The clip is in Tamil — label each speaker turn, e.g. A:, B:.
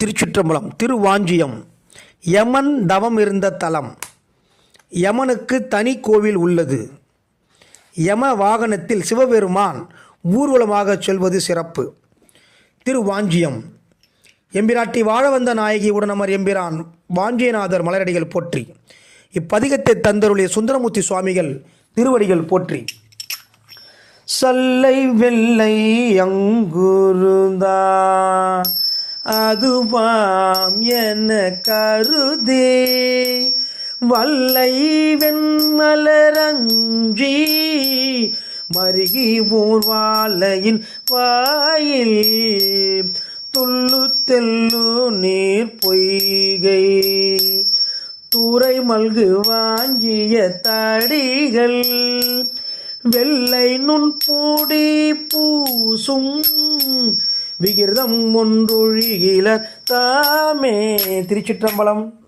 A: திருச்சிற்றம்பலம். திருவாஞ்சியம். யமன் தவம் இருந்த தலம். யமனுக்கு தனி கோவில் உள்ளது. யம வாகனத்தில் சிவபெருமான் ஊர்வலமாக செல்வது சிறப்பு. திருவாஞ்சியம். எம்பிராட்டி வாழ வந்த நாயகி உடனமர் எம்பிரான் வாஞ்சியநாதர் மலரடிகள் போற்றி. இப்பதிகத்தை தந்தருடைய சுந்தரமூர்த்தி சுவாமிகள் திருவடிகள் போற்றி. சல்லை வெள்ளை அங்குருந்தா அதுவாம் என கருதே வல்லை வெண்மலரஞ்சி மருகி ஊர்வாலையின் வாயில் துள்ளு தெல்லு நீர் பொய்கை தூரை மல்கு வாஞ்சிய தடிகள் வெள்ளை நுண்பூடி பூசும் விகிர்தம் ஒன்றொழிகில தாமே. திருச்சிற்றம்பலம்.